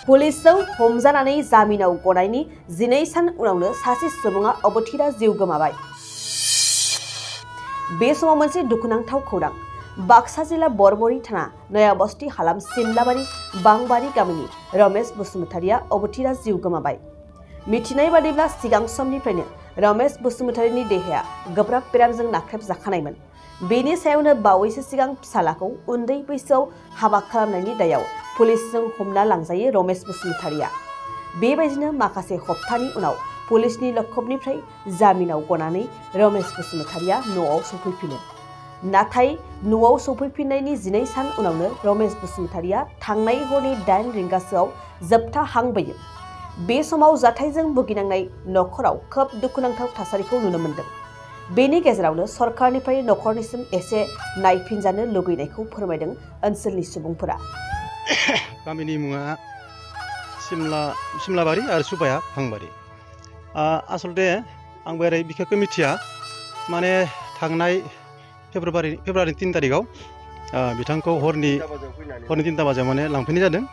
पुलिसजों हमजानानै जामिनाव गनायनि 12 सान उनावनो सासे सुबुङा अबथिरा जिउ गोमाबाय। बे समाव मोनसे दुखुनांथाव खौरां। बाक्सा जिल्ला बरमरी थाना नयाबस्ती हालाम सिमलाबारि बांबारि गामिनि रमेश बसुमतारिया अबथिरा जिउ गोमाबाय। मिथिनाय बादिब्ला सिगां समनिफ्रायनो रमेश बसुमतारिनि देहाया गोब्राब बेरामजों नाख्रेबजाखानायमोन। बेनि सायावनो बावैसो सिगां फिसालाखौ उन्दै बैसोआव हाबा खालामनायनि दायाव पुलिसजों हमना लांजायो रमेश बसुमतारिया। बेबायदिनो माखासे हप्तानि उनाव पुलिसनि लकअपनिफ्राय जामिनाव गनानै रमेश बसुमतारिया न'आव सफैफिनो। नाथाय न'आव सफैफिननायनि 12 सान उनावनो रमेश बसुमतारिया थांनाय हरनि 8 रिंगासोआव जोबथा हां बोयो। बे समाव जाथायजों भुगिनांनाय नखराव खोब दुखुनांथाव थासारिखौ नुनो मोन्दों। बेनि गेजेरावनो सरकारनिफ्राय नखरनिसिम एसे नायफिनजानो लुगैनायखौ फोरमायदों ओनसोलनि सुबुंफोरा। गामिनि मुङा सिमलाबारि आरो सुबाया भांबारि। आसलते आंबो ओरै बिखेखै मिथिया, माने थांनाय फेब्रुवारि 3 तारिखआव बिथांखौ हरनि 3ता बाजियाव माने लांफैनाय जादों।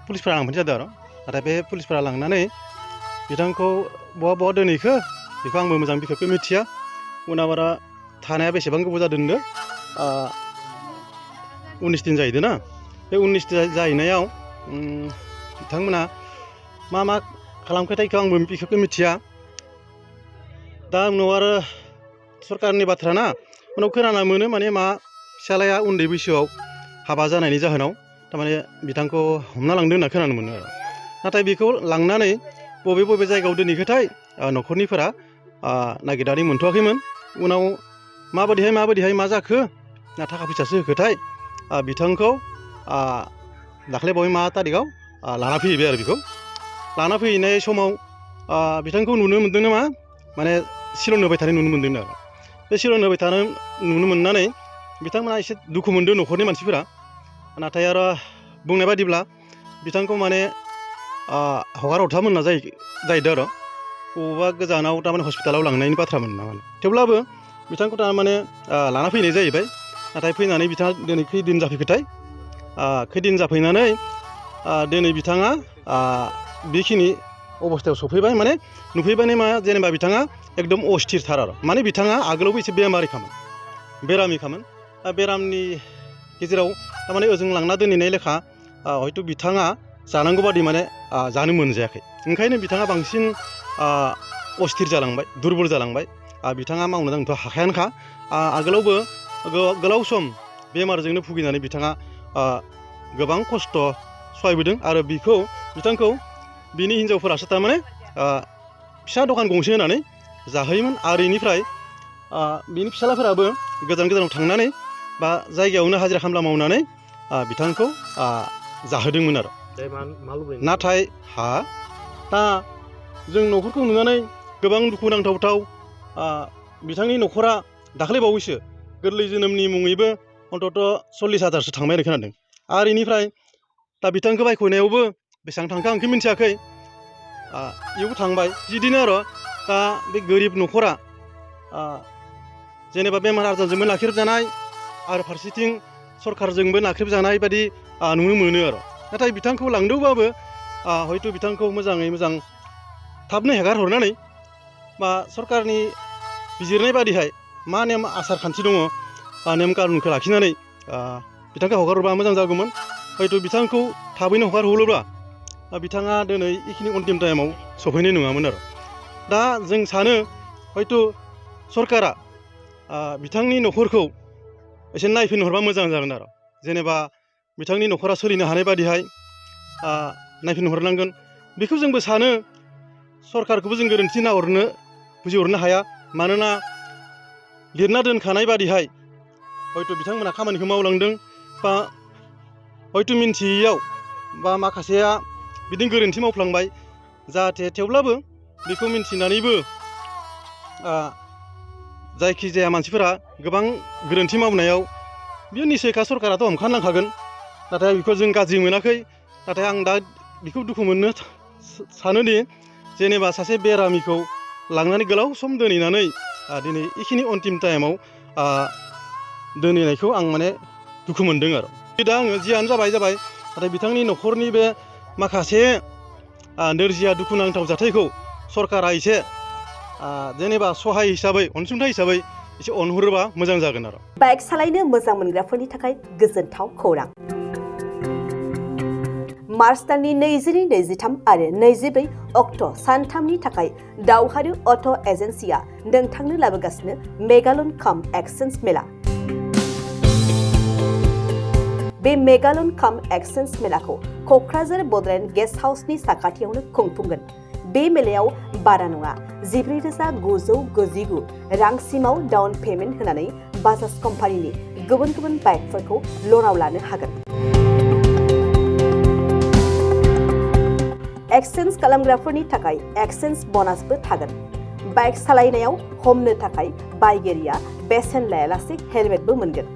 पुलिसफोरा लांफैनाय जादों आरो नाथाय बे पुलिसफोरा लांनानै बिथांखौ बहा दोनहैखो बेखौ आंबो मोजां बिखेखै मिथिया। उनाव आरो थानाया बेसेबां गोबाव जादों होनदों 19 दिन जाहैदों ना। बे 19 दिन जाहैनायाव बिथांमोना मा खालामखोथायखौ आंबो बिखेखै मिथिया। दा उनाव आरो सरकारनि बाथ्रा ना, उनाव खोनाना मोनो माने फिसालाया उन्दै बैसोआव हाबा जानायनि जाहोनाव थारमाने बिथांखौ हमना लांदों होनना खोनानो मोनो आरो। नाथाय बेखौ लांनानै बबे जायगायाव दोनहैखोथाय नखरनिफोरा नागिरनानै मोनथ'वाखैमोन। उनाव माबायदिहाय मा जाखो ना थाखा फैसासो होखोथाय बिथांखौ दाख्लै बावै तारिखआव लाना फैबाय आरो। बेखौ लाना फैनाय समाव बिथांखौ नुनो मोन्दों नामा, माने सिलन होबाय थानाय नुनो मोन्दों आरो। बे सिलन होबाय थानो नुनो मोननानै बिथांमोना एसे दुखु मोनदों नखरनि मानसिफोरा। नाथाय आरो बुंनाय बादिब्ला बिथांखौ माने हगार हरथामोन होनना जाहैदों आरो। बबेबा गोजानाव थारमाने हस्पिटालाव लांनायनि बाथ्रामोन ना माने। थेवब्लाबो बिथांखौ थारमाने लाना फैनाय जाहैबाय। नाथाय फैनानै बिथाङा दिनै खैदिन जाफैखोथाय, खैदिन जाफैनानै दिनै बिथाङा बेखिनि अबस्थायाव सफैबाय। माने नुफैबाय मा जेनेबा बिथाङा एकदम अस्थिरथार आरो। माने बिथाङा आगोलावबो एसे बेरामिखामोन। बेरामनि गेजेराव थारमाने ओजों लांना दोनहैनाय लेखा हयथ' बिथाङा जानांगौ बादि माने जानो मोनजायाखै। ओंखायनो बिथाङा बांसिन अस्थिर जालांबाय, दुरबल जालांबाय। बिथाङा मावनो दांनोथ' हाखायानोखा। आगोलावबो गोलाव सम बेमारजोंनो भुगिनानै बिथाङा गोबां खस्थ' सहायबोदों। आरो बिथांखौ बिनि हिनजावफोरासो थारमाने फिसा दखान गंसे होनानै जाहोयोमोन। आरो बेनिफ्राय बिनि फिसालाफोराबो गोजानाव थांनानै बा जायगायावनो हाजिरा खामला मावनानै बिथांखौ जाहोदोंमोन आरो। नाथाय दा जों न'खरखौ नुनानै गोबां दुखु नांथाव बिथांनि न'खरा दाख्लै बावैसो गोरलै जोनोमनि मुङैबो अन्तत 40,000सो थांबाय होननाय खोनादों। आरो बेनिफ्राय दा बिथांखौ बायख'नायावबो बेसेबां थांखो आंखौ मिथियाखै, बेयावबो थांबाय। बिदिनो आरो दा बे गोरिब न'खरा जेनेबा बेमार आजारजोंबो नाख्रेबजानाय आरो फारसेथिं सरकारजोंबो नाख्रेबजानाय बादि नुनो मोनो आरो। नाथाय बिथांखौ लांदोंबाबो हयथ' बिथांखौ मोजाङै मोजां थाबनो हेगार हरनानै बा सरकारनि बिजिरनाय बादिहाय मा नेम आसार खान्थि दङ, नेम कानुनखौ लाखिनानै बिथांखौ हगार हरबा मोजां जागौमोन। हयथ' बिथांखौ थाबैनो हगार हरोब्ला बिथाङा दिनै बेखिनि अन्तिम टाइमाव सफैनाय नङामोन आरो। दा जों सानो हयथ' सरकारा बिथांनि न'खरखौ एसे नायफिनहरबा मोजां जागोन आरो। जेनेबा बिथांनि न'खरा सोलिनो हानाय बादिहाय नायफिनहरनांगोन। बेखौ जोंबो सानो। सरकारखौबो जों गोरोन्थि बुजिहरनो हाया। मानोना लिरना दोनखानाय बादिहाय हयथ' बिथांमोना खामानिखौ मावलांदों, बा हयथ' मिन्थियैयाव बा माखासेया बिदिनो गोरोन्थि मावफ्लांबाय। जाहाथे थेवब्लाबो बेखौ मिन्थिनानैबो जायखिजाया मानसिफोरा गोबां गोरोन्थि मावनायाव बियो निसयखा सरकाराथ' हमखानांखागोन। नाथाय बेखौ जों गाज्रि मोनाखै। नाथाय आं दा बेखौ दुखु मोननो सानोदि जेनेबा सासे बेरामिखौ लांनानै गोलाव सम दोनहैनानै दिनै बेखिनि अन्तिम टाइमाव दोनहैनायखौ आं माने दुखु मोनदों आरो दा आङो जियानो जाबाय नाथाय बिथांनि न'खरनि बे माखासे नोरजिया दुखुनांथाव जाथायखौ सरकारा एसे जेनेबा सहाय हिसाबै अनसुंथाइ हिसाबै एसे अनहरोबा मोजां जागोन आरो बाइक सालायनो मोजां मोनग्राफोरनि थाखाय गोजोनथाव खौरां मार्च दाननि 22-23 आरो 24 अक्ट' सानथामनि थाखाय दावहारु अट' एजेन्सिया नोंथांनो लाबोगासिनो मेगालन काम एक्सचेन्ज मेला बे मेगालन काम एक्सचेन्ज मेलाखौ क'क्राझार बड'लेण्ड गेस्ट हाउसनि साखाथियावनो खुंफुंगोन बे मेलायाव बारा नङा 14,999 रांसिमाव डाउन पेमेन्ट होनानै बाजाज कम्पानिनि गुबुन गुबुन बाइकफोरखौ ल'नाव लानो हागोन एक्सचेन्ज खालामग्राफोरनि थाखाय एक्सचेन्ज ब'नासबो थागोन बाइक सालायनायाव हमनो थाखाय बायगिरिया बेसेन लायालासे हेलमेटबो मोनगोन